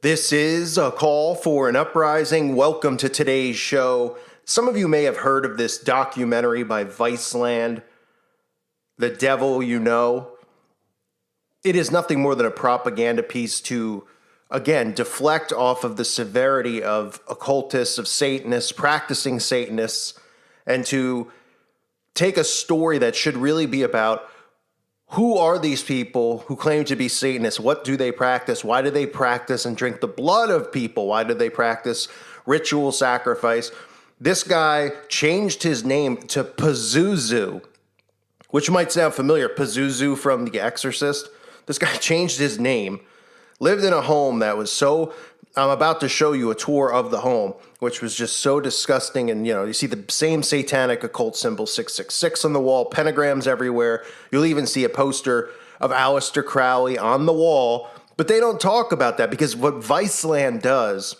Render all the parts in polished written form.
This is a call for an uprising. Welcome to today's show. Some of you may have heard of this documentary by Viceland, The Devil You Know. It is nothing more than a propaganda piece to, again, deflect off of the severity of occultists, of Satanists, practicing Satanists, and to take a story that should really be about who are these people who claim to be Satanists? What do they practice? Why do they practice and drink the blood of people? Why do they practice ritual sacrifice? This guy changed his name to Pazuzu, which might sound familiar. Pazuzu from The Exorcist. This guy changed his name, lived in a home that was so... I'm about to show you a tour of the home, which was just so disgusting. And, you see the same satanic occult symbol 666 on the wall, pentagrams everywhere. You'll even see a poster of Aleister Crowley on the wall. But they don't talk about that because what Viceland does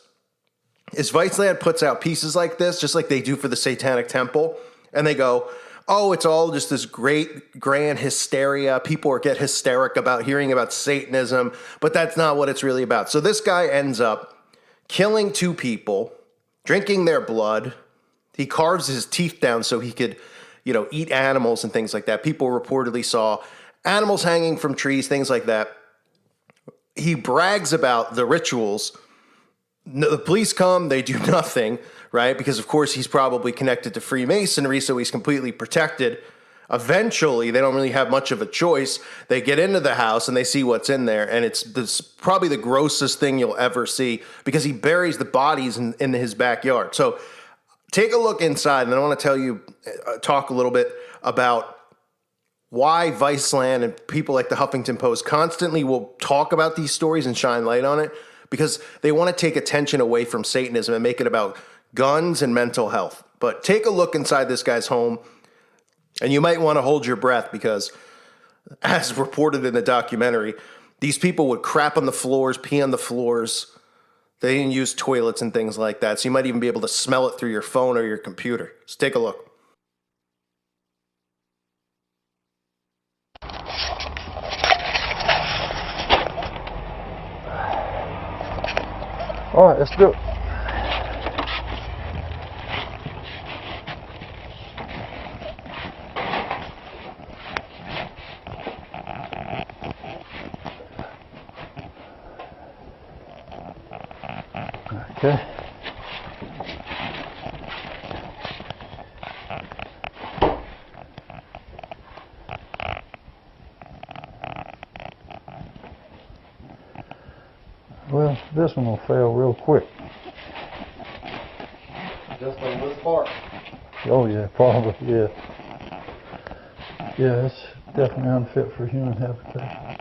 is Viceland puts out pieces like this, just like they do for the Satanic Temple. And they go, oh, it's all just this great grand hysteria. People get hysteric about hearing about Satanism, but that's not what it's really about. So this guy ends up killing two people, drinking their blood. He carves his teeth down so he could, eat animals and things like that. People reportedly saw animals hanging from trees, things like that. He brags about the rituals. The police come, they do nothing, right? Because, of course, he's probably connected to Freemasonry, so he's completely protected. Eventually, they don't really have much of a choice. They get into the house and they see what's in there, and it's probably the grossest thing you'll ever see because he buries the bodies in his backyard. So take a look inside, and I want to talk a little bit about why Viceland and people like the Huffington Post constantly will talk about these stories and shine light on it because they want to take attention away from Satanism and make it about guns and mental health. But take a look inside this guy's home, and you might want to hold your breath because, as reported in the documentary, these people would crap on the floors, pee on the floors. They didn't use toilets and things like that, so you might even be able to smell it through your phone or your computer. So take a look. All right, let's do it. Okay. Well, this one will fail real quick. Just on this part? Oh yeah, probably, yeah. Yeah, it's definitely unfit for human habitat.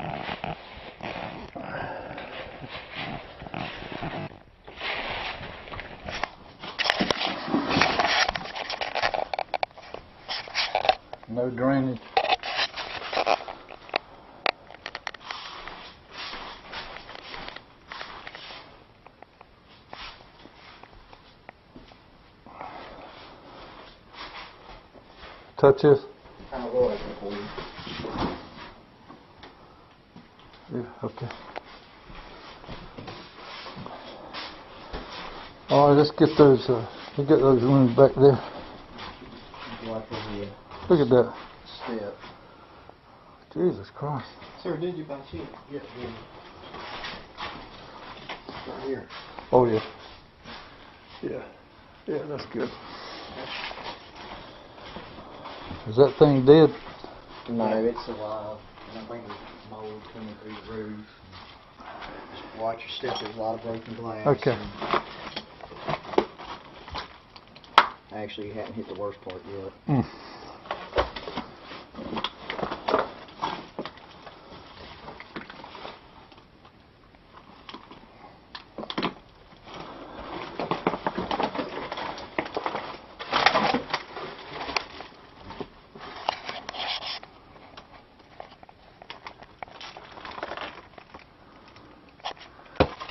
No drainage. Touch this? I'll go ahead for you. Yeah, okay. All right, let's get those. We'll get those rooms back there. Look at that. Step. Jesus Christ. Sir, did you buy shit? Yes, yeah. Right here. Oh yeah. Yeah. Yeah, that's good. Is that thing dead? No, it's alive. And I think there's mold coming through the roof. Just watch your step. There's a lot of broken glass. Okay. Actually, you haven't hit the worst part yet.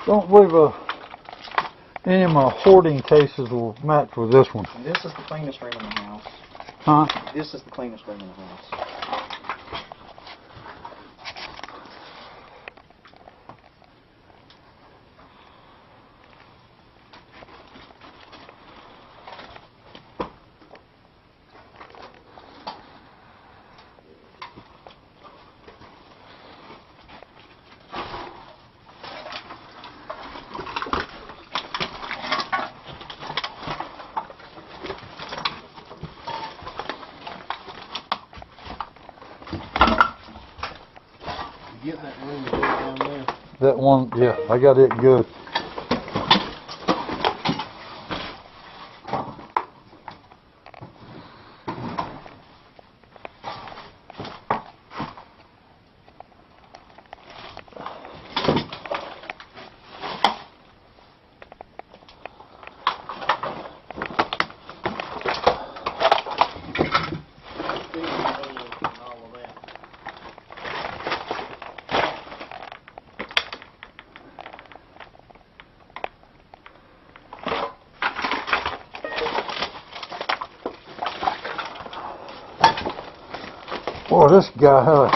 Don't believe any of my hoarding cases will match with this one. And this is the cleanest room in the house. Huh? This is the cleanest room in the house. one, yeah, I got it good. Boy, this guy had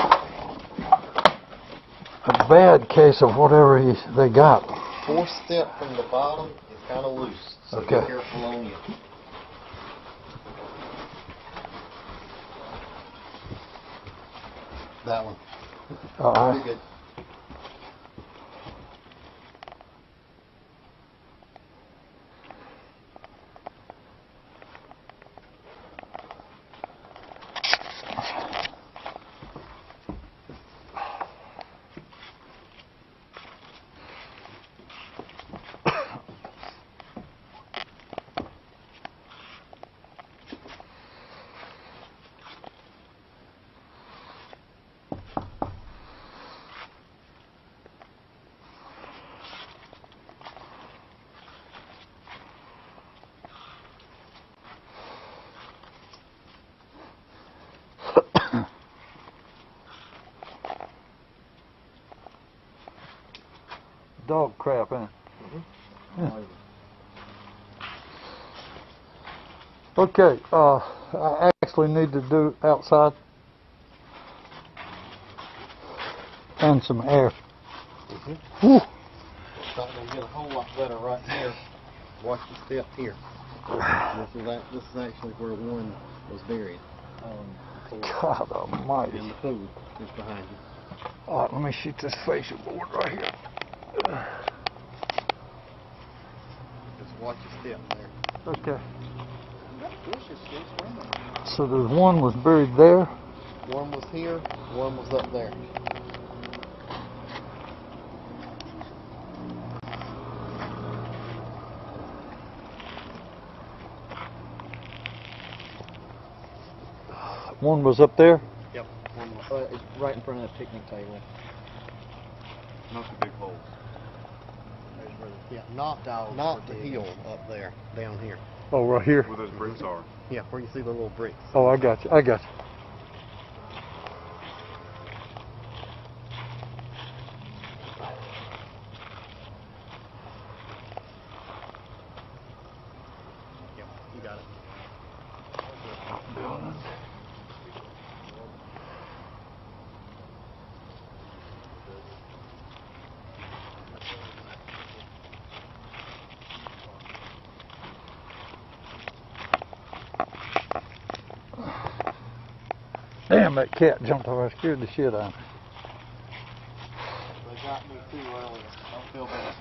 a bad case of whatever they got. Fourth step from the bottom is kind of loose, so Okay. be careful on it. That one. All You're right. good. Dog crap, ain't it? Yeah. Okay, I actually need to do outside and some air. Whew. It's not going to get a whole lot better right here. Watch the step here. This is actually where one was buried. God almighty. And the food is behind you. All right, let me shoot this fascia board right here. Just watch your step there. Okay. So there's one was buried there. One was here, one was up there. One was up there. Yep. One was, it's right in front of that picnic table. Not the big holes. Yeah, not the hill up there, down here. Oh, right here. Where those bricks are. Yeah, where you see the little bricks. Oh, I got you. I got you. Yep, you got it. Damn, that cat jumped over. I scared the shit out of me. They got me too early. Don't feel bad.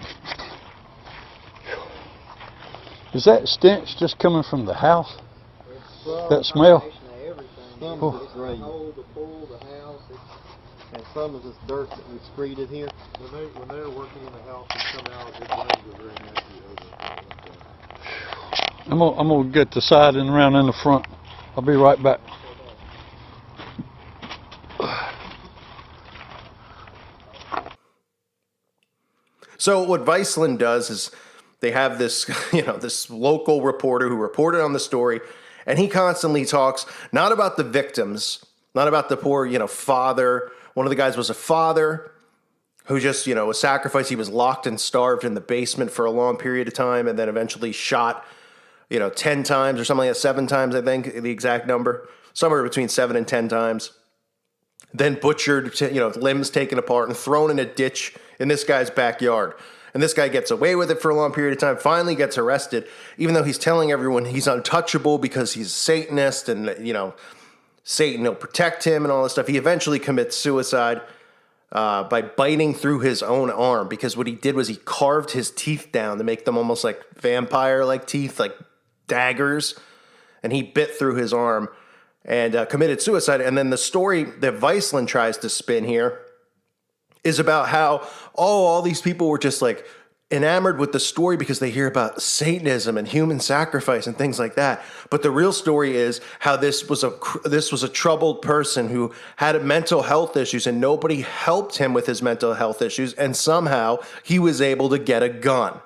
Is that stench just coming from the house? That smell? Some of it's grave. The pool, the house, and some of this dirt that we excreted here. When they're working in the house and come out, it brings a very nasty odor. I'm gonna get the side and around in the front. I'll be right back. So what Viceland does is they have this, this local reporter who reported on the story, and he constantly talks not about the victims, not about the poor, father. One of the guys was a father who just, was sacrificed. He was locked and starved in the basement for a long period of time, and then eventually shot, 10 times or something like that, 7 times, I think, the exact number, somewhere between 7 and 10 times. Then butchered, limbs taken apart and thrown in a ditch in this guy's backyard. And this guy gets away with it for a long period of time, finally gets arrested, even though he's telling everyone he's untouchable because he's a Satanist and, Satan will protect him and all this stuff. He eventually commits suicide by biting through his own arm, because what he did was he carved his teeth down to make them almost like vampire-like teeth, like daggers, and he bit through his arm and committed suicide. And then the story that Viceland tries to spin here is about how, all these people were just like enamored with the story because they hear about Satanism and human sacrifice and things like that. But the real story is how this was a troubled person who had mental health issues, and nobody helped him with his mental health issues. And somehow he was able to get a gun.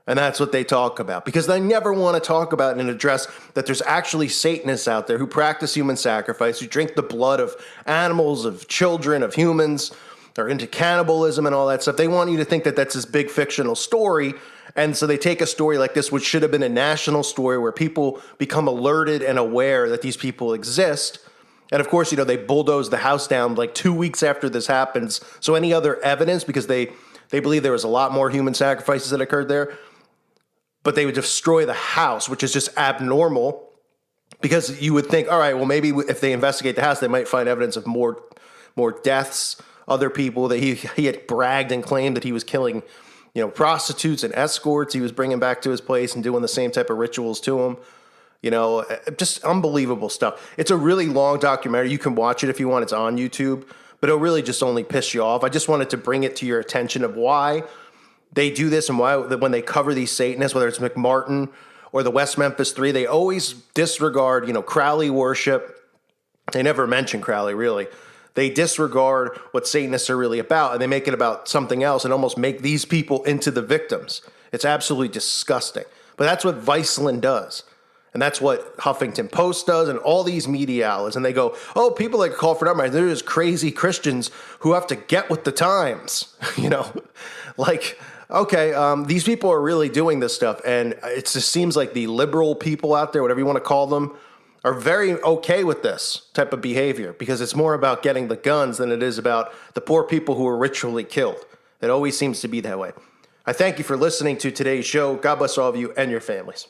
And that's what they talk about, because they never want to talk about and address that there's actually Satanists out there who practice human sacrifice, who drink the blood of animals, of children, of humans, are into cannibalism and all that stuff. They want you to think that that's this big fictional story. And so they take a story like this, which should have been a national story where people become alerted and aware that these people exist. And of course, they bulldoze the house down like 2 weeks after this happens. So any other evidence, because they believe there was a lot more human sacrifices that occurred there, but they would destroy the house, which is just abnormal, because you would think, all right, well, maybe if they investigate the house, they might find evidence of more deaths, other people that he had bragged and claimed that he was killing, prostitutes and escorts. He was bringing back to his place and doing the same type of rituals to them. Just unbelievable stuff. It's a really long documentary. You can watch it if you want. It's on YouTube, but it'll really just only piss you off. I just wanted to bring it to your attention of why they do this, and why when they cover these Satanists, whether it's McMartin or the West Memphis Three, they always disregard, Crowley worship. They never mention Crowley, really. They disregard what Satanists are really about, and they make it about something else and almost make these people into the victims. It's absolutely disgusting. But that's what Viceland does. And that's what Huffington Post does, and all these media outlets. And they go, people like call for an uprising. They're just crazy Christians who have to get with the times. These people are really doing this stuff. And it just seems like the liberal people out there, whatever you want to call them, are very okay with this type of behavior, because it's more about getting the guns than it is about the poor people who are ritually killed. It always seems to be that way. I thank you for listening to today's show. God bless all of you and your families.